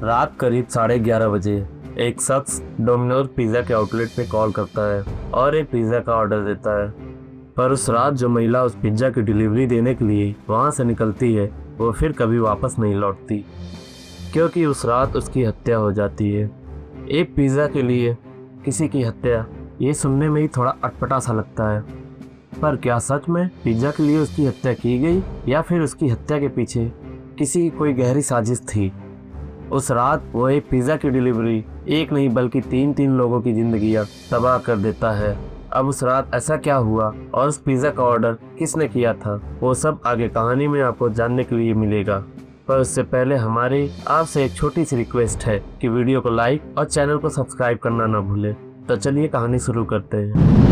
रात करीब 11:30 बजे एक शख्स डोमिनोज पिज़्ज़ा के आउटलेट पे कॉल करता है और एक पिज़्ज़ा का ऑर्डर देता है। पर उस रात जो महिला उस पिज़्ज़ा की डिलीवरी देने के लिए वहाँ से निकलती है वो फिर कभी वापस नहीं लौटती, क्योंकि उस रात उसकी हत्या हो जाती है। एक पिज़्ज़ा के लिए किसी की हत्या, ये सुनने में ही थोड़ा अटपटा सा लगता है, पर क्या सच में पिज़्ज़ा के लिए उसकी हत्या की गई या फिर उसकी हत्या के पीछे किसी की कोई गहरी साजिश थी? उस रात वो एक पिज़्ज़ा की डिलीवरी एक नहीं बल्कि तीन लोगों की जिंदगियां तबाह कर देता है। अब उस रात ऐसा क्या हुआ और उस पिज़्ज़ा का ऑर्डर किसने किया था, वो सब आगे कहानी में आपको जानने के लिए मिलेगा। पर उससे पहले हमारी आपसे एक छोटी सी रिक्वेस्ट है कि वीडियो को लाइक और चैनल को सब्सक्राइब करना ना भूलें। तो चलिए कहानी शुरू करते हैं।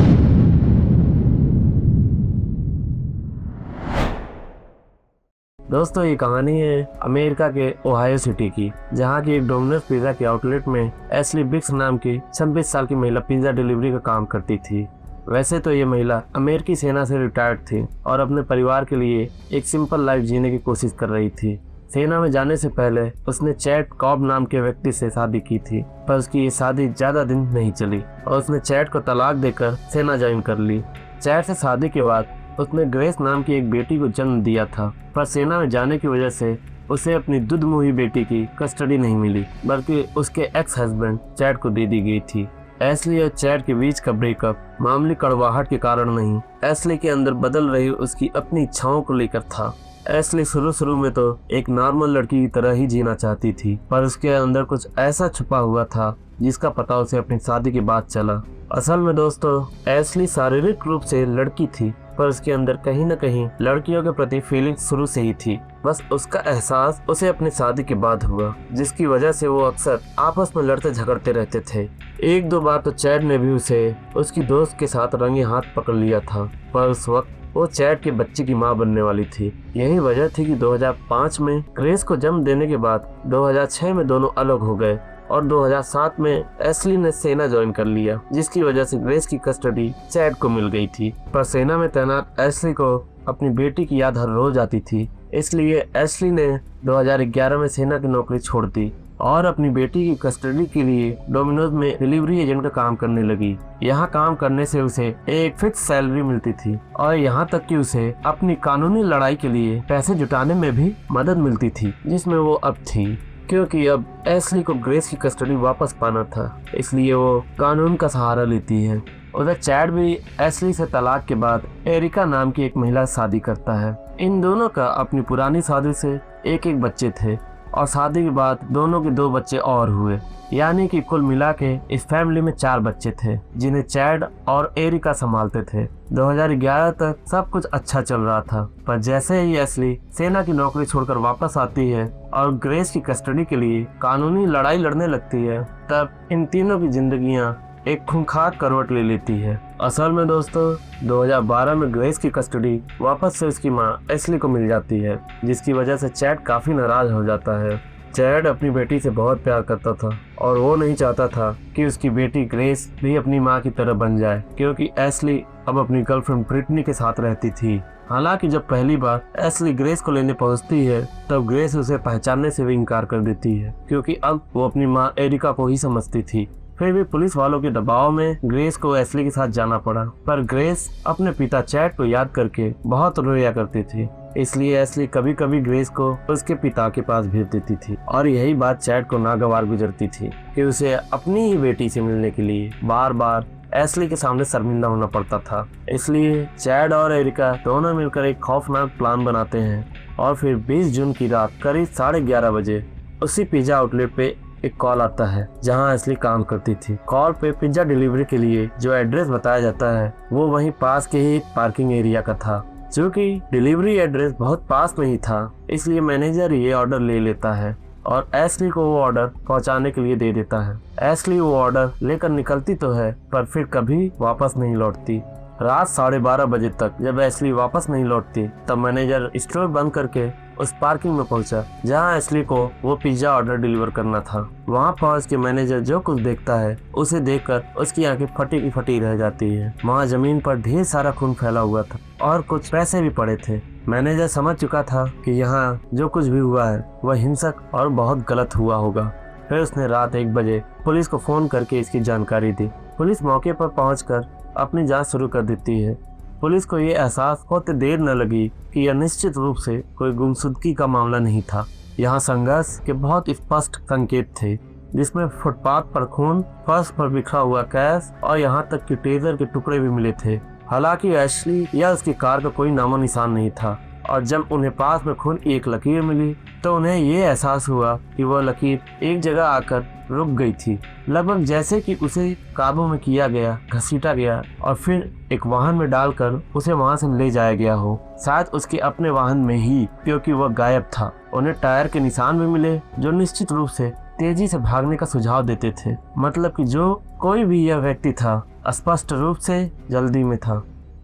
दोस्तों, ये कहानी है अमेरिका के ओहायो सिटी की, जहाँ की एक डोमिनोज पिज़्ज़ा के आउटलेट में एशली बिग्स नाम की 26 साल की महिला पिज़्ज़ा डिलीवरी का काम करती थी। वैसे तो ये महिला अमेरिकी सेना से रिटायर्ड थी और अपने परिवार के लिए एक सिंपल लाइफ जीने की कोशिश कर रही थी। सेना में जाने से पहले उसने चैट कॉब नाम के व्यक्ति से शादी की थी, पर उसकी ये शादी ज्यादा दिन नहीं चली और उसने चैट को तलाक देकर सेना ज्वाइन कर ली। चैट से शादी के बाद उसने ग्रेस नाम की एक बेटी को जन्म दिया था, पर सेना में जाने की वजह से उसे अपनी दुधमुही बेटी की कस्टडी नहीं मिली, बल्कि उसके एक्स हस्बैंड चैट को दे दी गई थी। एशली और चैट के बीच का ब्रेकअप मामूली कड़वाहट के कारण नहीं, एशली के अंदर बदल रही उसकी अपनी इच्छाओं को लेकर था। एशली शुरू में तो एक नॉर्मल लड़की की तरह ही जीना चाहती थी, पर उसके अंदर कुछ ऐसा छुपा हुआ था जिसका पता उसे अपनी शादी के बाद चला। असल में दोस्तों, एशली शारीरिक रूप से लड़की थी, पर उसके अंदर कहीं न कहीं लड़कियों के प्रति फीलिंग शुरू से ही थी। बस उसका एहसास उसे अपनी शादी के बाद हुआ, जिसकी वजह से वो अक्सर आपस में लड़ते झगड़ते रहते थे। एक दो बार तो चैट ने भी उसे उसकी दोस्त के साथ रंगे हाथ पकड़ लिया था, पर उस वक्त वो चैट के बच्चे की मां बनने वाली थी। यही वजह थी कि 2005 में ग्रेस को जन्म देने के बाद 2006 में दोनों अलग हो गए और 2007 में एशली ने सेना ज्वाइन कर लिया, जिसकी वजह से ग्रेस की कस्टडी चैट को मिल गई थी। पर सेना में तैनात एशली को अपनी बेटी की याद हर रोज आती थी, इसलिए एशली ने 2011 में सेना की नौकरी छोड़ दी और अपनी बेटी की कस्टडी के लिए डोमिनोज में डिलीवरी एजेंट का काम करने लगी। यहाँ काम करने से उसे एक फिक्स सैलरी मिलती थी और यहाँ तक कि उसे अपनी कानूनी लड़ाई के लिए पैसे जुटाने में भी मदद मिलती थी, जिसमें वो अब थी, क्योंकि अब एशली को ग्रेस की कस्टडी वापस पाना था, इसलिए वो कानून का सहारा लेती है। उधर चैट भी एशली से तलाक के बाद एरिका नाम की एक महिला से शादी करता है। इन दोनों का अपनी पुरानी शादी से एक बच्चे थे और शादी के बाद दोनों के 2 बच्चे और हुए, यानी कि कुल मिला के इस फैमिली में 4 बच्चे थे, जिन्हें चैट और एरिका संभालते थे। 2011 तक सब कुछ अच्छा चल रहा था, पर जैसे ही एशली सेना की नौकरी छोड़कर वापस आती है और ग्रेस की कस्टडी के लिए कानूनी लड़ाई लड़ने लगती है, तब इन तीनों की जिंदगियां एक खूंखार करवट ले लेती है। असल में दोस्तों, 2012 में ग्रेस की कस्टडी वापस से उसकी मां एशली को मिल जाती है, जिसकी वजह से चैट काफी नाराज हो जाता है। चैट अपनी बेटी से बहुत प्यार करता था और वो नहीं चाहता था कि उसकी बेटी ग्रेस भी अपनी मां की तरह बन जाए, क्योंकि एशली अब अपनी गर्लफ्रेंड ब्रिटनी के साथ रहती थी। हालांकि जब पहली बार एशली ग्रेस को लेने पहुंचती है, तब ग्रेस उसे पहचानने से भी इनकार कर देती है, क्योंकि अब वो अपनी मां एरिका को ही समझती थी। फिर भी पुलिस वालों के दबाव में ग्रेस को एशली के साथ जाना पड़ा, पर ग्रेस अपने पिता चैट को याद करके बहुत रोया करती थी, इसलिए एशली कभी कभी ग्रेस को उसके पिता के पास भेज देती थी। और यही बात चैट को नागवार गुजरती थी कि उसे अपनी ही बेटी से मिलने के लिए बार बार एशली के सामने शर्मिंदा होना पड़ता था। इसलिए चैट और एरिका दोनों मिलकर एक खौफनाक प्लान बनाते हैं और फिर 20 जून की रात करीब 11:30 बजे उसी पिज्जा आउटलेट पे एक कॉल आता है जहां एशली काम करती थी। कॉल पे पिज्जा डिलीवरी के लिए जो एड्रेस बताया जाता है वो वहीं पास के ही पार्किंग एरिया का था। चूँकि डिलीवरी एड्रेस बहुत पास में ही था, इसलिए मैनेजर ये ऑर्डर ले लेता है और एशली को वो ऑर्डर पहुंचाने के लिए दे देता है। एशली वो ऑर्डर लेकर निकलती तो है, पर फिर कभी वापस नहीं लौटती। रात 12:30 बजे तक जब एशली वापस नहीं लौटती, तब मैनेजर स्टोर बंद करके उस पार्किंग में पहुंचा जहां एशली को वो पिज्जा ऑर्डर डिलीवर करना था। वहां पहुंच के मैनेजर जो कुछ देखता है उसे देखकर उसकी आंखें फटी की फटी रह जाती है। वहां जमीन पर ढेर सारा खून फैला हुआ था और कुछ पैसे भी पड़े थे। मैनेजर समझ चुका था कि यहाँ जो कुछ भी हुआ है वह हिंसक और बहुत गलत हुआ होगा, फिर उसने रात 1 बजे पुलिस को फोन करके इसकी जानकारी दी। पुलिस मौके पर पहुंचकर अपनी जांच शुरू कर देती है। पुलिस को ये एहसास होते देर न लगी कि यह निश्चित रूप से कोई गुमशुदगी का मामला नहीं था। यहाँ संघर्ष के बहुत स्पष्ट संकेत थे, जिसमें फुटपाथ पर खून, फर्श पर बिखरा हुआ कैश और यहाँ तक कि टेजर के टुकड़े भी मिले थे। हालांकि एशली या उसकी कार का कोई नामो निशान नहीं था, और जब उन्हें पास में खून की एक लकीर मिली तो उन्हें ये एहसास हुआ कि वह लकीर एक जगह आकर रुक गई थी, लगभग जैसे कि उसे काबू में किया गया, घसीटा गया और फिर एक वाहन में डालकर उसे वहां से ले जाया गया हो, शायद उसके अपने वाहन में ही, क्योंकि वह गायब था। उन्हें टायर के निशान भी मिले जो निश्चित रूप से तेजी से भागने का सुझाव देते थे, मतलब कि जो कोई भी यह व्यक्ति था स्पष्ट रूप से जल्दी में था।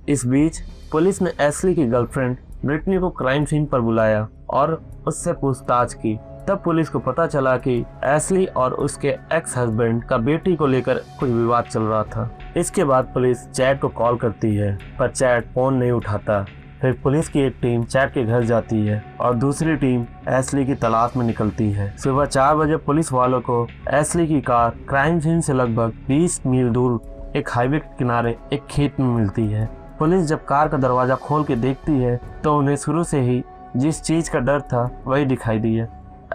इस बीच पुलिस ने एशली की गर्लफ्रेंड ब्रिटनी को क्राइम सीन पर बुलाया और उससे पूछताछ की। तब पुलिस को पता चला कि एशली और उसके एक्स हस्बैंड का बेटी को लेकर कुछ विवाद चल रहा था। इसके बाद पुलिस चैड को कॉल करती है, पर चैड फोन नहीं उठाता। फिर पुलिस की एक टीम चैड के घर जाती है और दूसरी टीम एशली की तलाश में निकलती है। सुबह 4 बजे पुलिस वालों को एशली की कार क्राइम सीन से लगभग 20 मील दूर एक हाईवे के किनारे एक खेत में मिलती है। पुलिस जब कार का दरवाजा खोल के देखती है तो उन्हें शुरू से ही जिस चीज का डर था वही दिखाई दिया।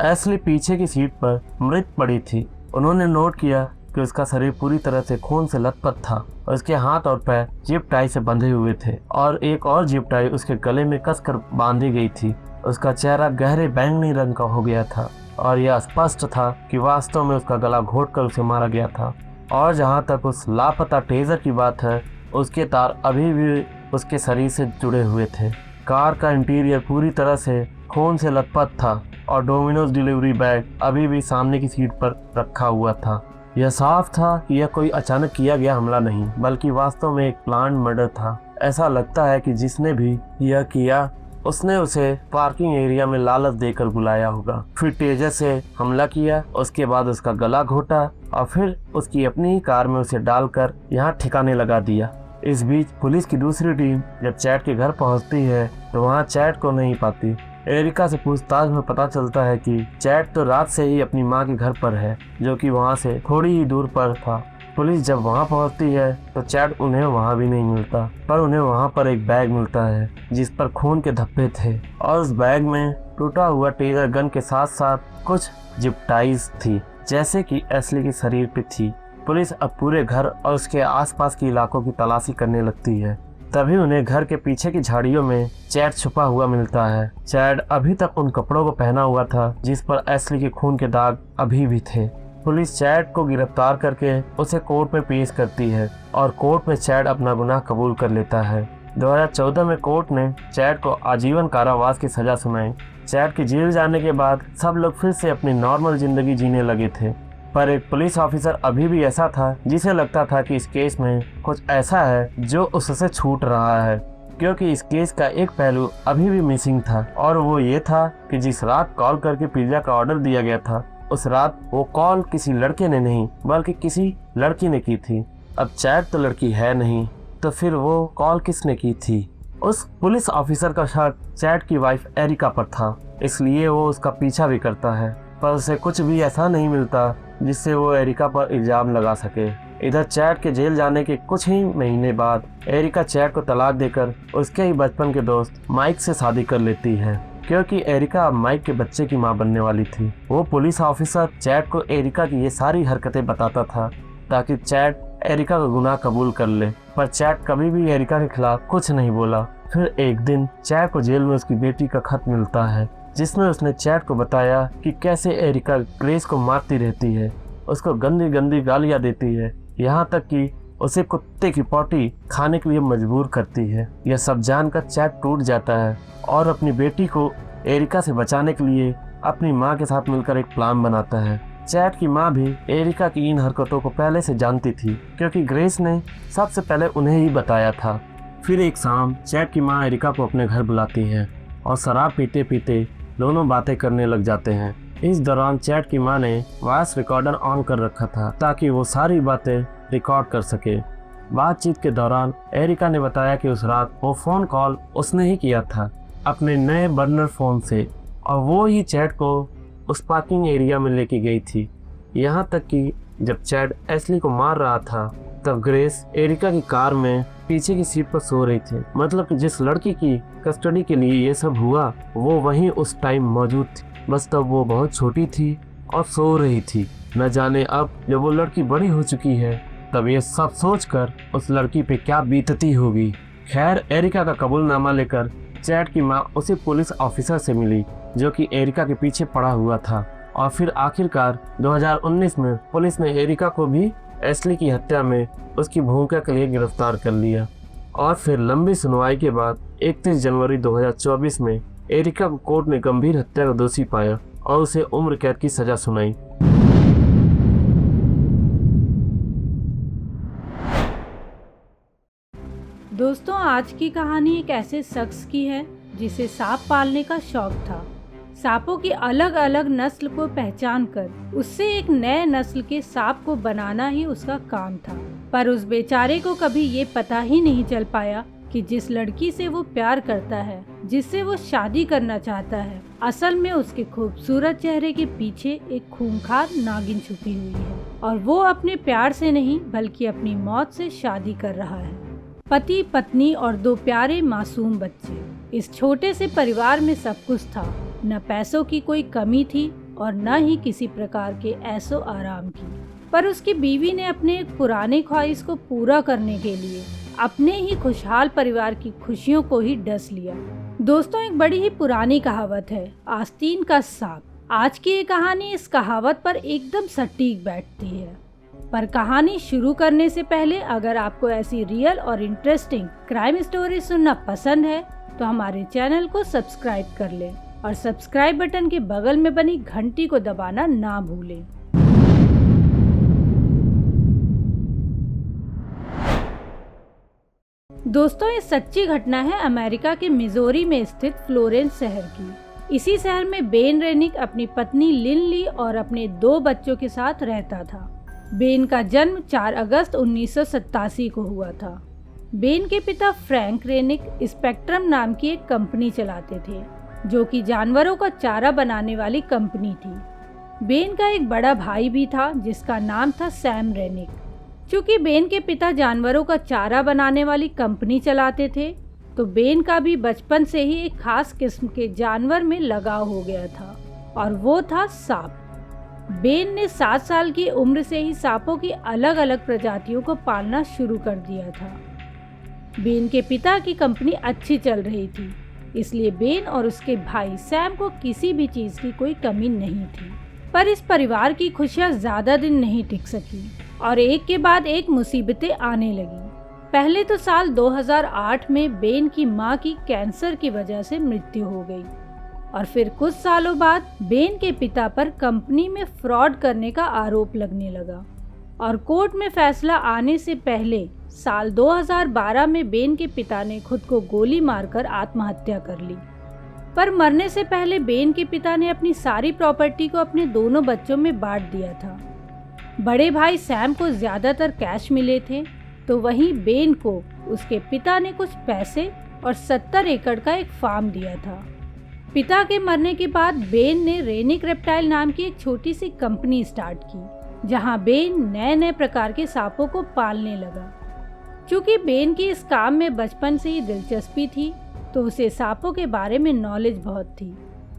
एशली पीछे की सीट पर मृत पड़ी थी। उन्होंने नोट किया कि उसका शरीर पूरी तरह से खून से लथपथ था और उसके हाथ और पैर जिप टाई से बंधे हुए थे और एक और जिप टाई उसके गले में कसकर बांधी गई थी। उसका चेहरा गहरे बैंगनी रंग का हो गया था और यह स्पष्ट था कि वास्तव में उसका गला घोंटकर उसे मारा गया था। और जहाँ तक उस लापता टेजर की बात है, उसके तार अभी भी उसके शरीर से जुड़े हुए थे। कार का इंटीरियर पूरी तरह से खून से लथपथ था और डोमिनोज डिलीवरी बैग अभी भी सामने की सीट पर रखा हुआ था। यह साफ था कि यह कोई अचानक किया गया हमला नहीं, बल्कि वास्तव में एक प्लान मर्डर था। ऐसा लगता है कि जिसने भी यह किया उसने उसे पार्किंग एरिया में लालच देकर बुलाया होगा, फिर तेजर से हमला किया, उसके बाद उसका गला घोटा और फिर उसकी अपनी ही कार में उसे डालकर यहाँ ठिकाने लगा दिया। इस बीच पुलिस की दूसरी टीम जब चैड के घर पहुंचती है तो वहां चैड को नहीं पाती। एरिका से पूछताछ में पता चलता है कि चैड तो रात से ही अपनी मां के घर पर है, जो कि वहां से थोड़ी ही दूर पर था। पुलिस जब वहां पहुंचती है तो चैड उन्हें वहां भी नहीं मिलता, पर उन्हें वहां पर एक बैग मिलता है जिस पर खून के धब्बे थे और उस बैग में टूटा हुआ टेजर गन के साथ साथ कुछ जिप टाइज थी, जैसे कि एशली के शरीर पे थी। पुलिस अब पूरे घर और उसके आसपास के इलाकों की तलाशी करने लगती है। तभी उन्हें घर के पीछे की झाड़ियों में चैड छुपा हुआ मिलता है। चैड अभी तक उन कपड़ों को पहना हुआ था जिस पर एशली के खून के दाग अभी भी थे। पुलिस चैड को गिरफ्तार करके उसे कोर्ट में पेश करती है और कोर्ट में चैड अपना गुनाह कबूल कर लेता है। 2014 में कोर्ट ने चैड को आजीवन कारावास की सजा सुनाई। चैड के जेल जाने के बाद सब लोग फिर से अपनी नॉर्मल जिंदगी जीने लगे थे, पर एक पुलिस ऑफिसर अभी भी ऐसा था जिसे लगता था कि इस केस में कुछ ऐसा है जो उससे छूट रहा है, क्योंकि इस केस का एक पहलू अभी भी मिसिंग था और वो ये था कि जिस रात कॉल करके पिज्जा का ऑर्डर दिया गया था, उस रात वो कॉल किसी लड़के ने नहीं बल्कि किसी लड़की ने की थी। अब चैड तो लड़की है नहीं, तो फिर वो कॉल किसने की थी? उस पुलिस ऑफिसर का शक चैड की वाइफ एरिका पर था, इसलिए वो उसका पीछा भी करता है, पर उसे कुछ भी ऐसा नहीं मिलता जिससे वो एरिका पर इल्जाम लगा सके। इधर चैड के जेल जाने के कुछ ही महीने बाद एरिका चैड को तलाक देकर उसके ही बचपन के दोस्त माइक से शादी कर लेती है, क्योंकि एरिका अब माइक के बच्चे की मां बनने वाली थी। वो पुलिस ऑफिसर चैड को एरिका की ये सारी हरकतें बताता था ताकि चैड एरिका का गुनाह कबूल कर ले, पर चैड कभी भी एरिका के खिलाफ कुछ नहीं बोला। फिर एक दिन चैड को जेल में उसकी बेटी का खत मिलता है जिसमें उसने चैड को बताया कि कैसे एरिका ग्रेस को मारती रहती है, उसको गंदी गंदी गालियां देती है, यहाँ तक कि उसे कुत्ते की पोटी खाने के लिए मजबूर करती है। यह सब जानकर चैड टूट जाता है और अपनी बेटी को एरिका से बचाने के लिए अपनी माँ के साथ मिलकर एक प्लान बनाता है। चैड की माँ भी एरिका की इन हरकतों को पहले से जानती थी, क्योंकि ग्रेस ने सबसे पहले उन्हें ही बताया था। फिर एक शाम चैड की माँ एरिका को अपने घर बुलाती है और शराब पीते पीते दोनों बातें करने लग जाते हैं। इस दौरान चैड की माँ ने वॉइस रिकॉर्डर ऑन कर रखा था ताकि वो सारी बातें रिकॉर्ड कर सके। बातचीत के दौरान एरिका ने बताया कि उस रात वो फोन कॉल उसने ही किया था अपने नए बर्नर फोन से और वो ही चैड को उस पार्किंग एरिया में लेके गई थी यहाँ तक कि जब चैड एशली को मार रहा था तब ग्रेस एरिका की कार में पीछे की सीट पर सो रही थी। मतलब कि जिस लड़की की कस्टडी के लिए ये सब हुआ वो वहीं उस टाइम मौजूद थी, बस तब वो बहुत छोटी थी और सो रही थी। न जाने अब जब वो लड़की बड़ी हो चुकी है तब ये सब सोचकर उस लड़की पे क्या बीतती होगी। खैर, एरिका का कबूलनामा लेकर चैड की माँ उसी पुलिस ऑफिसर से मिली जो कि एरिका के पीछे पड़ा हुआ था, और फिर आखिरकार 2019 में पुलिस ने एरिका को भी एशली की हत्या में उसकी भूमिका के लिए गिरफ्तार कर लिया। और फिर लंबी सुनवाई के बाद 31 जनवरी 2024 में एरिका को कोर्ट ने गंभीर हत्या का दोषी पाया और उसे उम्र कैद की सजा सुनाई। दोस्तों, आज की कहानी एक ऐसे शख्स की है जिसे सांप पालने का शौक था। सांपों की अलग अलग नस्ल को पहचान कर उससे एक नए नस्ल के सांप को बनाना ही उसका काम था। पर उस बेचारे को कभी ये पता ही नहीं चल पाया कि जिस लड़की से वो प्यार करता है, जिससे वो शादी करना चाहता है, असल में उसके खूबसूरत चेहरे के पीछे एक खूंखार नागिन छुपी हुई है और वो अपने प्यार से नहीं बल्कि अपनी मौत से शादी कर रहा है। पति, पत्नी और 2 प्यारे मासूम बच्चे। इस छोटे से परिवार में सब कुछ था। न पैसों की कोई कमी थी और न ही किसी प्रकार के ऐशो आराम की। पर उसकी बीवी ने अपने एक पुराने ख्वाहिश को पूरा करने के लिए अपने ही खुशहाल परिवार की खुशियों को ही डस लिया। दोस्तों, एक बड़ी ही पुरानी कहावत है, आस्तीन का सांप। आज की ये कहानी इस कहावत पर एकदम सटीक बैठती है। पर कहानी शुरू करने से पहले अगर आपको ऐसी रियल और इंटरेस्टिंग क्राइम स्टोरी सुनना पसंद है तो हमारे चैनल को सब्सक्राइब कर लें और सब्सक्राइब बटन के बगल में बनी घंटी को दबाना ना भूलें। दोस्तों, ये सच्ची घटना है अमेरिका के मिजोरी में स्थित फ्लोरेंस शहर की। इसी शहर में बेन रेनिक अपनी पत्नी लिनली और अपने 2 बच्चों के साथ रहता था। बेन का जन्म 4 अगस्त 1987 को हुआ था। बेन के पिता फ्रैंक रेनिक स्पेक्ट्रम नाम की एक कंपनी चलाते थे जो कि जानवरों का चारा बनाने वाली कंपनी थी। बेन का एक बड़ा भाई भी था जिसका नाम था सैम रेनिक। चूँकि बेन के पिता जानवरों का चारा बनाने वाली कंपनी चलाते थे तो बेन का भी बचपन से ही एक खास किस्म के जानवर में लगाव हो गया था और वो था सांप। बेन ने 7 साल की उम्र से ही सांपों की अलग अलग प्रजातियों को पालना शुरू कर दिया था। बेन के पिता की कंपनी अच्छी चल रही थी, इसलिए बेन और उसके भाई सैम को किसी भी चीज की कोई कमी नहीं थी। पर इस परिवार की खुशियां ज्यादा दिन नहीं टिक सकी और एक के बाद एक मुसीबतें आने लगी। पहले तो साल 2008 में बेन की मां की कैंसर की वजह से मृत्यु हो गई और फिर कुछ सालों बाद बेन के पिता पर कंपनी में फ्रॉड करने का आरोप लगने लगा और कोर्ट में फैसला आने से पहले साल 2012 में बेन के पिता ने खुद को गोली मारकर आत्महत्या कर ली। पर मरने से पहले बेन के पिता ने अपनी सारी प्रॉपर्टी को अपने दोनों बच्चों में बांट दिया था। बड़े भाई सैम को ज्यादातर कैश मिले थे तो वहीं बेन को उसके पिता ने कुछ पैसे और 70 एकड़ का एक फार्म दिया था। पिता के मरने के बाद बेन ने रेनिक रेप्टाइल नाम की एक छोटी सी कंपनी स्टार्ट की जहां बेन नए नए प्रकार के सांपों को पालने लगा। चूँकि बेन की इस काम में बचपन से ही दिलचस्पी थी तो उसे सांपों के बारे में नॉलेज बहुत थी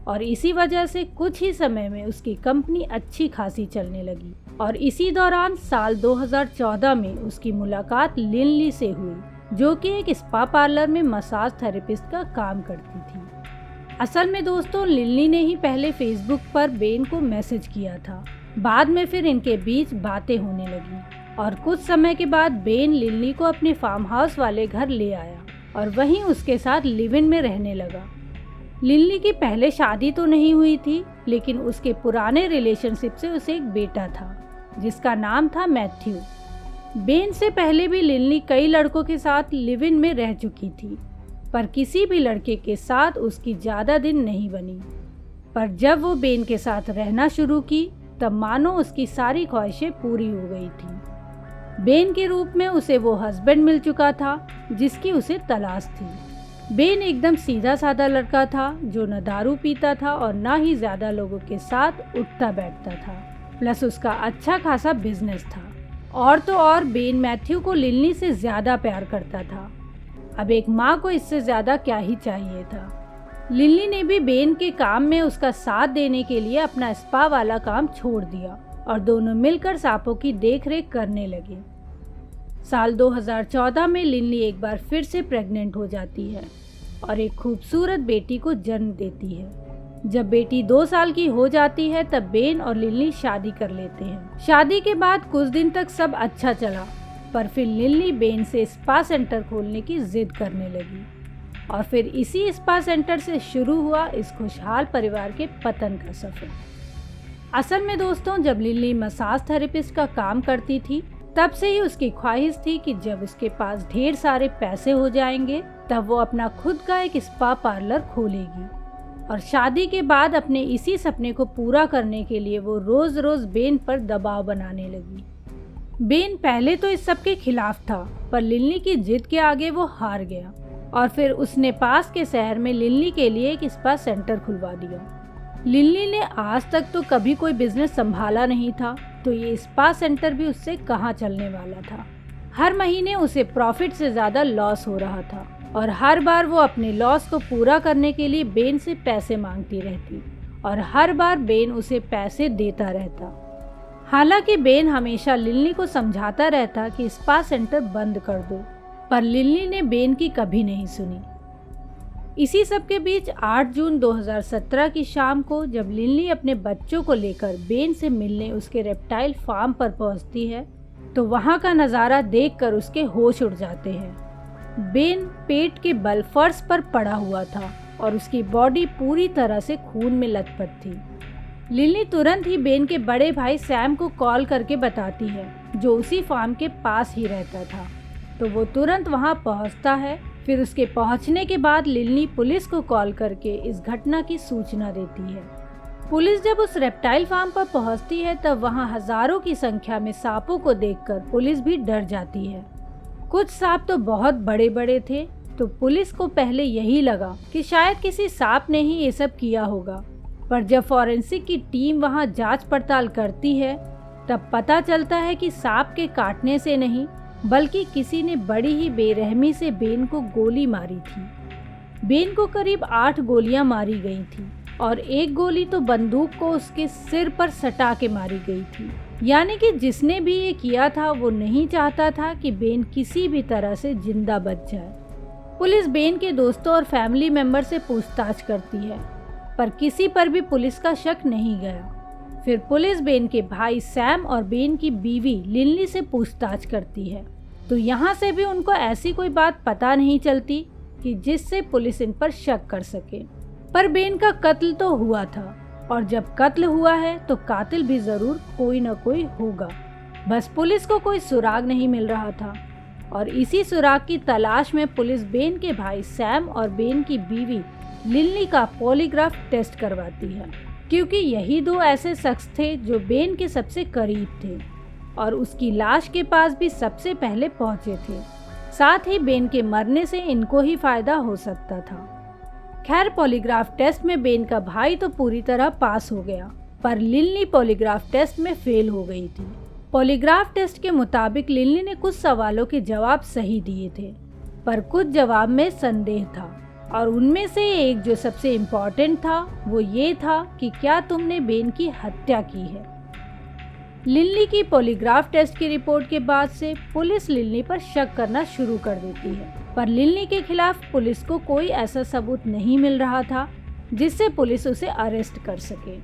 और इसी वजह से कुछ ही समय में उसकी कंपनी अच्छी खासी चलने लगी। और इसी दौरान साल 2014 में उसकी मुलाकात लिनली से हुई जो कि एक स्पा पार्लर में मसाज थेरेपिस्ट का काम करती थी। असल में दोस्तों, लिनली ने ही पहले फेसबुक पर बेन को मैसेज किया था। बाद में फिर इनके बीच बातें होने लगी और कुछ समय के बाद बेन लिनली को अपने फार्म हाउस वाले घर ले आया और वहीं उसके साथ लिव इन में रहने लगा। लिनली की पहले शादी तो नहीं हुई थी लेकिन उसके पुराने रिलेशनशिप से उसे एक बेटा था जिसका नाम था मैथ्यू। बेन से पहले भी लिनली कई लड़कों के साथ लिव इन में रह चुकी थी पर किसी भी लड़के के साथ उसकी ज़्यादा दिन नहीं बनी। पर जब वो बेन के साथ रहना शुरू की तब मानो उसकी सारी ख्वाहिशें पूरी हो गई थी। बेन के रूप में उसे वो हस्बैंड मिल चुका था जिसकी उसे तलाश थी। बेन एकदम सीधा साधा लड़का था जो न दारू पीता था और न ही ज़्यादा लोगों के साथ उठता बैठता था। प्लस उसका अच्छा खासा बिजनेस था। और तो और बेन मैथ्यू को लिनली से ज़्यादा प्यार करता था। अब एक माँ को इससे ज़्यादा क्या ही चाहिए था। लिनली ने भी बेन के काम में उसका साथ देने के लिए अपना स्पा वाला काम छोड़ दिया और दोनों मिलकर सांपों की देखरेख करने लगे। साल 2014 में लिनली एक बार फिर से प्रेग्नेंट हो जाती है और एक खूबसूरत बेटी को जन्म देती है। जब बेटी 2 साल की हो जाती है तब बेन और लिनली शादी कर लेते हैं। शादी के बाद कुछ दिन तक सब अच्छा चला, पर फिर लिनली बेन से स्पा सेंटर खोलने की जिद करने लगी और फिर इसी स्पा सेंटर से शुरू हुआ इस खुशहाल परिवार के पतन का सफर। असल में दोस्तों, जब लिनली मसाज थेरेपिस्ट का काम करती थी तब से ही उसकी ख्वाहिश थी कि जब उसके पास ढेर सारे पैसे हो जाएंगे तब वो अपना खुद का एक स्पा पार्लर खोलेगी। और शादी के बाद अपने इसी सपने को पूरा करने के लिए वो रोज रोज बेन पर दबाव बनाने लगी। बेन पहले तो इस सब के खिलाफ था, पर लिनली की जिद के आगे वो हार गया और फिर उसने पास के शहर में लिनली के लिए एक स्पा सेंटर खुलवा दिया। लिनली ने आज तक तो कभी कोई बिजनेस संभाला नहीं था, तो ये स्पा सेंटर भी उससे कहाँ चलने वाला था। हर महीने उसे प्रॉफिट से ज़्यादा लॉस हो रहा था और हर बार वो अपने लॉस को पूरा करने के लिए बेन से पैसे मांगती रहती और हर बार बेन उसे पैसे देता रहता। हालांकि बेन हमेशा लिनली को समझाता रहता कि स्पा सेंटर बंद कर दो, पर लिनली ने बेन की कभी नहीं सुनी। इसी सब के बीच 8 जून 2017 की शाम को जब लिनली अपने बच्चों को लेकर बेन से मिलने उसके रेप्टाइल फार्म पर पहुंचती है तो वहां का नज़ारा देखकर उसके होश उड़ जाते हैं। बेन पेट के बल फर्श पर पड़ा हुआ था और उसकी बॉडी पूरी तरह से खून में लथपथ थी। लिनली तुरंत ही बेन के बड़े भाई सैम को कॉल करके बताती है, जो उसी फार्म के पास ही रहता था। तो वो तुरंत वहां पहुंचता है। फिर उसके पहुंचने के बाद लिनली पुलिस को कॉल करके इस घटना की सूचना देती है। पुलिस जब उस रेप्टाइल फार्म पर पहुंचती है तब वहां हजारों की संख्या में सांपों को देखकर पुलिस भी डर जाती है। कुछ सांप तो बहुत बड़े बड़े थे, तो पुलिस को पहले यही लगा कि शायद किसी सांप ने ही ये सब किया होगा, पर जब फॉरेंसिक की टीम वहां जांच पड़ताल करती है तब पता चलता है कि सांप के काटने से नहीं बल्कि किसी ने बड़ी ही बेरहमी से बेन को गोली मारी थी। बेन को करीब 8 गोलियां मारी गई थी और एक गोली तो बंदूक को उसके सिर पर सटा के मारी गई थी। यानी कि जिसने भी ये किया था वो नहीं चाहता था कि बेन किसी भी तरह से जिंदा बच जाए। पुलिस बेन के दोस्तों और फैमिली मेंबर से पूछताछ करती है, पर किसी पर भी पुलिस का शक नहीं गया। फिर पुलिस बेन के भाई सैम और बेन की बीवी लिनली से पूछताछ करती है, तो यहाँ से भी उनको ऐसी कोई बात पता नहीं चलती कि जिससे पुलिस इन पर शक कर सके। पर बेन का कत्ल तो हुआ था, और जब कत्ल हुआ है तो कातिल भी जरूर कोई न कोई होगा। बस पुलिस को कोई सुराग नहीं मिल रहा था, और इसी सुराग की तलाश में पुलिस बेन के भाई सैम और बेन की बीवी लिनली का पॉलीग्राफ टेस्ट करवाती है, क्योंकि यही 2 ऐसे शख्स थे जो बेन के सबसे करीब थे और उसकी लाश के पास भी सबसे पहले पहुंचे थे। साथ ही बेन के मरने से इनको ही फायदा हो सकता था। खैर, पॉलीग्राफ टेस्ट में बेन का भाई तो पूरी तरह पास हो गया, पर लिनली पॉलीग्राफ टेस्ट में फेल हो गई थी। पॉलीग्राफ टेस्ट के मुताबिक लिनली ने कुछ सवालों के जवाब सही दिए थे, पर कुछ जवाब में संदेह था, और उनमें से एक जो सबसे इम्पोर्टेंट था वो ये था कि क्या तुमने बेन की हत्या की है। लिनली की पॉलीग्राफ टेस्ट की रिपोर्ट के बाद से पुलिस लिनली पर शक करना शुरू कर देती है, पर लिनली के खिलाफ पुलिस को कोई ऐसा सबूत नहीं मिल रहा था जिससे पुलिस उसे अरेस्ट कर सके।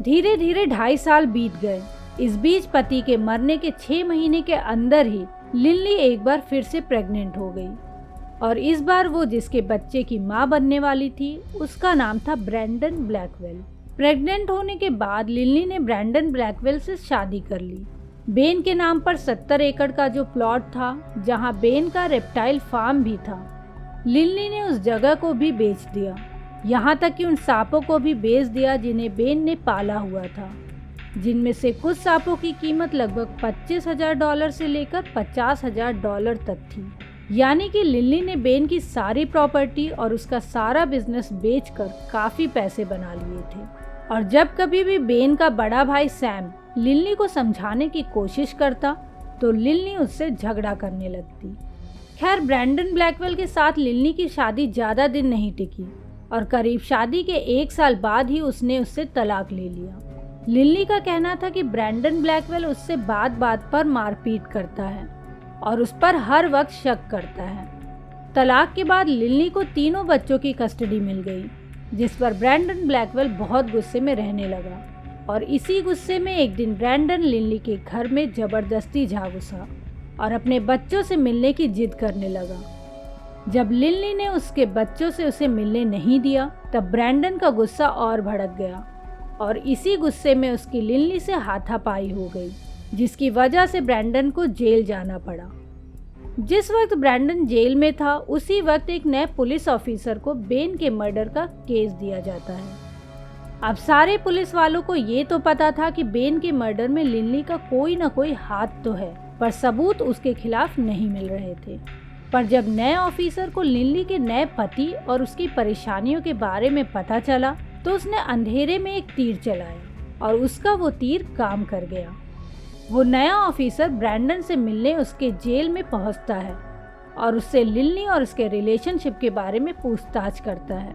धीरे धीरे 2.5 साल बीत गए। इस बीच पति के मरने के 6 महीने के अंदर ही लिनली एक बार फिर से प्रेग्नेंट हो गई, और इस बार वो जिसके बच्चे की माँ बनने वाली थी उसका नाम था ब्रैंडन ब्लैकवेल। प्रेग्नेंट होने के बाद लिनली ने ब्रैंडन ब्लैकवेल से शादी कर ली। बेन के नाम पर 70 एकड़ का जो प्लॉट था, जहां बेन का रेप्टाइल फार्म भी था, लिनली ने उस जगह को भी बेच दिया। यहाँ तक कि उन सांपों को भी बेच दिया जिन्हें बेन ने पाला हुआ था, जिनमें से कुछ सांपों की कीमत लगभग $25,000 से लेकर $50,000 तक थी। यानी कि लिनली ने बेन की सारी प्रॉपर्टी और उसका सारा बिजनेस बेचकर काफ़ी पैसे बना लिए थे। और जब कभी भी बेन का बड़ा भाई सैम लिली को समझाने की कोशिश करता तो लिली उससे झगड़ा करने लगती। खैर, ब्रैंडन ब्लैकवेल के साथ लिली की शादी ज़्यादा दिन नहीं टिकी और करीब शादी के 1 साल बाद ही उसने उससे तलाक ले लिया। लिली का कहना था कि ब्रैंडन ब्लैकवेल उससे बात बात पर मारपीट करता है और उस पर हर वक्त शक करता है। तलाक के बाद लिली को तीनों बच्चों की कस्टडी मिल गई, जिस पर ब्रैंडन ब्लैकवेल बहुत गुस्से में रहने लगा और इसी गुस्से में एक दिन ब्रैंडन लिली के घर में जबरदस्ती जा घुसा और अपने बच्चों से मिलने की जिद करने लगा। जब लिली ने उसके बच्चों से उसे मिलने नहीं दिया, तब ब्रैंडन का गुस्सा और भड़क गया और इसी गुस्से में उसकी लिली से हाथापाई हो गई, जिसकी वजह से ब्रैंडन को जेल जाना पड़ा। जिस वक्त ब्रैंडन जेल में था, उसी वक्त एक नए पुलिस ऑफिसर को बेन के मर्डर का केस दिया जाता है। अब सारे पुलिस वालों को ये तो पता था कि बेन के मर्डर में लिली का कोई ना कोई हाथ तो है, पर सबूत उसके खिलाफ नहीं मिल रहे थे। पर जब नए ऑफिसर को लिली के नए पति और उसकी परेशानियों के बारे में पता चला, तो उसने अंधेरे में एक तीर चलाया और उसका वो तीर काम कर गया। वो नया ऑफिसर ब्रैंडन से मिलने उसके जेल में पहुंचता है और उससे लिली और उसके रिलेशनशिप के बारे में पूछताछ करता है।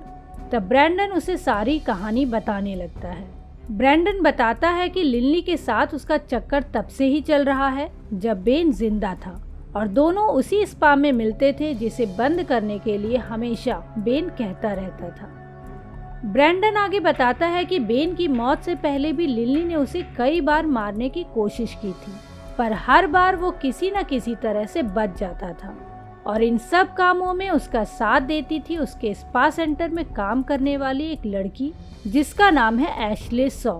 तब ब्रैंडन उसे सारी कहानी बताने लगता है। ब्रैंडन बताता है कि लिली के साथ उसका चक्कर तब से ही चल रहा है जब बेन जिंदा था और दोनों उसी स्पा में मिलते थे जिसे बंद करने के लिए हमेशा बेन कहता रहता था। ब्रैंडन आगे बताता है कि बेन की मौत से पहले भी लिली ने उसे कई बार मारने की कोशिश की थी, पर हर बार वो किसी न किसी तरह से बच जाता था और इन सब कामों में उसका साथ देती थी उसके स्पा सेंटर में काम करने वाली एक लड़की जिसका नाम है एशले सॉ।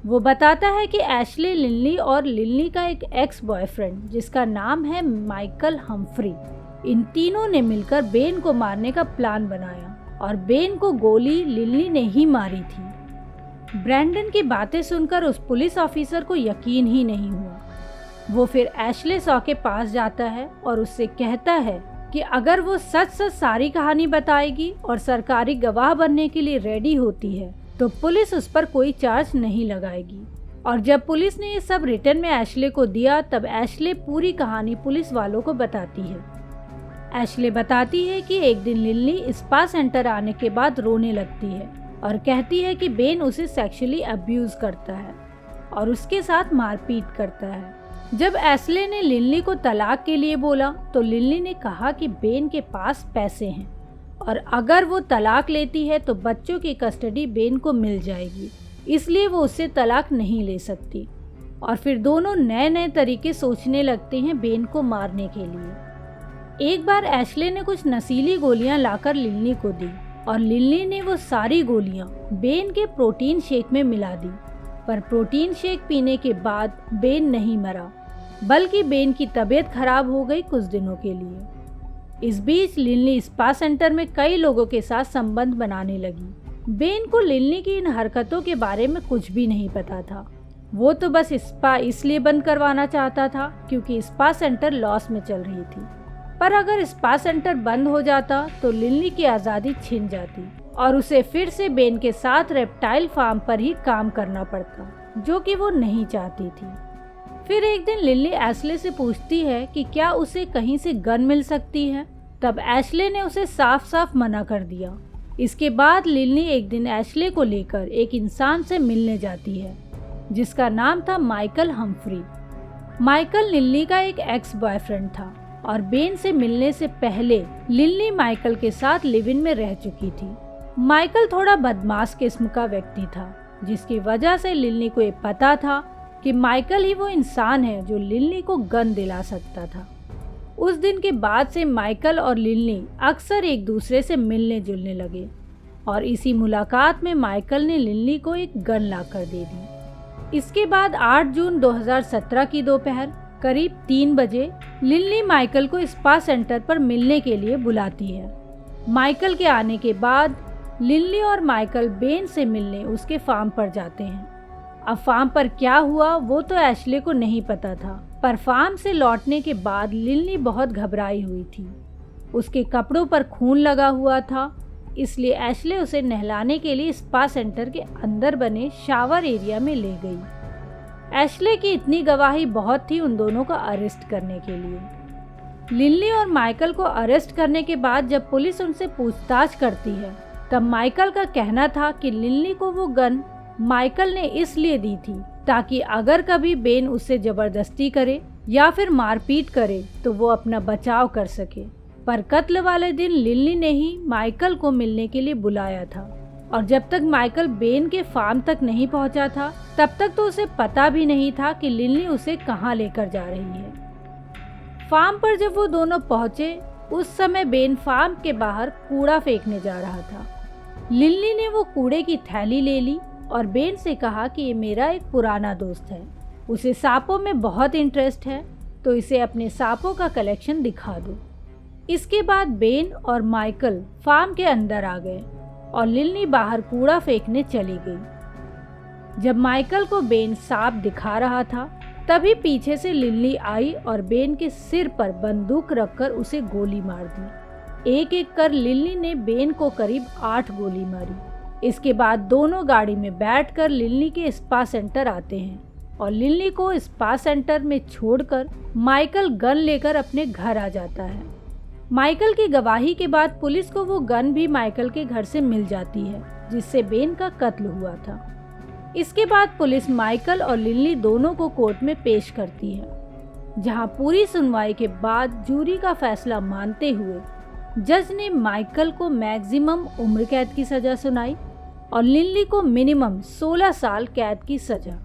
वो बताता है कि एशले लिली और लिली का एक एक्स बॉयफ्रेंड जिसका नाम है माइकल हम्फ्री, इन तीनों ने मिलकर बेन को मारने का प्लान बनाया और बेन को गोली लिली ने ही मारी थी। ब्रैंडन की बातें सुनकर उस पुलिस ऑफिसर को यकीन ही नहीं हुआ। वो फिर एशले सॉ के पास जाता है और उससे कहता है कि अगर वो सच सच सारी कहानी बताएगी और सरकारी गवाह बनने के लिए रेडी होती है तो पुलिस उस पर कोई चार्ज नहीं लगाएगी। और जब पुलिस ने ये सब रिटर्न में एशले को दिया, तब एशले पूरी कहानी पुलिस वालों को बताती है। एशले बताती है कि एक दिन लिली स्पा सेंटर आने के बाद रोने लगती है और कहती है कि बेन उसे सेक्सुअली अब्यूज करता है और उसके साथ मारपीट करता है। जब एशले ने लिली को तलाक के लिए बोला तो लिली ने कहा कि बेन के पास पैसे हैं और अगर वो तलाक लेती है तो बच्चों की कस्टडी बेन को मिल जाएगी, इसलिए वो उससे तलाक नहीं ले सकती। और फिर दोनों नए नए तरीके सोचने लगते हैं बेन को मारने के लिए। एक बार एशले ने कुछ नशीली गोलियां लाकर लिली को दी और लिली ने वो सारी गोलियां बेन के प्रोटीन शेक में मिला दी, पर प्रोटीन शेक पीने के बाद बेन नहीं मरा, बल्कि बेन की तबीयत खराब हो गई कुछ दिनों के लिए। इस बीच लिली स्पा सेंटर में कई लोगों के साथ संबंध बनाने लगी। बेन को लिली की इन हरकतों के बारे में कुछ भी नहीं पता था। वो तो बस स्पा इसलिए बंद करवाना चाहता था क्योंकि स्पा सेंटर लॉस में चल रही थी, पर अगर स्पा सेंटर बंद हो जाता तो लिली की आज़ादी छिन जाती और उसे फिर से बेन के साथ रेप्टाइल फार्म पर ही काम करना पड़ता, जो कि वो नहीं चाहती थी। फिर एक दिन लिली एशले से पूछती है कि क्या उसे कहीं से गन मिल सकती है, तब एशले ने उसे साफ साफ मना कर दिया। इसके बाद लिली एक दिन एशले को लेकर एक इंसान से मिलने जाती है जिसका नाम था माइकल हम्फ्री। माइकल लिली का एक एक्स बॉयफ्रेंड था और बेन से मिलने से पहले लिली माइकल के साथ लिव इन में रह चुकी थी। माइकल थोड़ा बदमाश किस्म का व्यक्ति था, जिसकी वजह से लिली को ये पता था कि माइकल ही वो इंसान है जो लिली को गन दिला सकता था। उस दिन के बाद से माइकल और लिली अक्सर एक दूसरे से मिलने जुलने लगे और इसी मुलाकात में माइकल ने लिली को एक गन लाकर दे दी। इसके बाद 8 जून 2017 की दोपहर करीब 3 बजे लिली माइकल को स्पा सेंटर पर मिलने के लिए बुलाती है। माइकल के आने के बाद लिली और माइकल बेन से मिलने उसके फार्म पर जाते हैं। अब फार्म पर क्या हुआ वो तो एशले को नहीं पता था, पर फार्म से लौटने के बाद लिली बहुत घबराई हुई थी। उसके कपड़ों पर खून लगा हुआ था, इसलिए एशले उसे नहलाने के लिए स्पा सेंटर के अंदर बने शावर एरिया में ले गई। एशले की इतनी गवाही बहुत थी उन दोनों को अरेस्ट करने के लिए। लिनली और माइकल को अरेस्ट करने के बाद जब पुलिस उनसे पूछताछ करती है तब माइकल का कहना था कि लिनली को वो गन माइकल ने इसलिए दी थी ताकि अगर कभी बेन उससे जबरदस्ती करे या फिर मारपीट करे तो वो अपना बचाव कर सके। पर कत्ल वाले दिन लिनली ने ही माइकल को मिलने के लिए बुलाया था और जब तक माइकल बेन के फार्म तक नहीं पहुंचा था तब तक तो उसे पता भी नहीं था कि लिनली उसे कहां लेकर जा रही है। फार्म पर जब वो दोनों पहुंचे उस समय बेन फार्म के बाहर कूड़ा फेंकने जा रहा था। लिनली ने वो कूड़े की थैली ले ली और बेन से कहा कि ये मेरा एक पुराना दोस्त है, उसे सांपों में बहुत इंटरेस्ट है तो इसे अपने सांपों का कलेक्शन दिखा दो। इसके बाद बेन और माइकल फार्म के अंदर आ गए और लिनली बाहर कूड़ा फेंकने चली गई। जब माइकल को बेन सांप दिखा रहा था तभी पीछे से लिनली आई और बेन के सिर पर बंदूक रखकर उसे गोली मार दी। एक एक कर लिनली ने बेन को करीब 8 गोली मारी। इसके बाद दोनों गाड़ी में बैठकर लिनली के स्पा सेंटर आते हैं और लिनली को स्पा सेंटर में छोड़कर माइकल गन लेकर अपने घर आ जाता है। माइकल की गवाही के बाद पुलिस को वो गन भी माइकल के घर से मिल जाती है जिससे बेन का कत्ल हुआ था। इसके बाद पुलिस माइकल और लिनली दोनों को कोर्ट में पेश करती है जहां पूरी सुनवाई के बाद जूरी का फैसला मानते हुए जज ने माइकल को मैक्सिमम उम्र कैद की सजा सुनाई और लिनली को मिनिमम 16 साल कैद की सजा।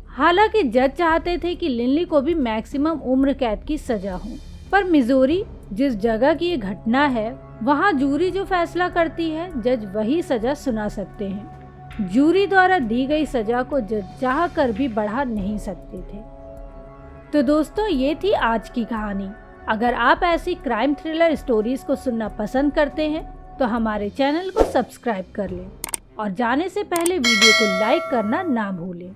हालांकि जज चाहते थे कि लिनली को भी मैक्सिमम उम्र कैद की सजा हो, पर मिजोरी जिस जगह की ये घटना है वहां जूरी जो फैसला करती है जज वही सजा सुना सकते हैं। जूरी द्वारा दी गई सजा को जज चाह कर भी बढ़ा नहीं सकते थे। तो दोस्तों ये थी आज की कहानी। अगर आप ऐसी क्राइम थ्रिलर स्टोरीज को सुनना पसंद करते हैं तो हमारे चैनल को सब्सक्राइब कर लें और जाने से पहले वीडियो को लाइक करना ना भूलें।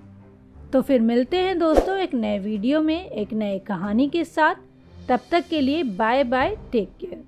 तो फिर मिलते हैं दोस्तों एक नए वीडियो में एक नए कहानी के साथ। तब तक के लिए बाय बाय, टेक केयर।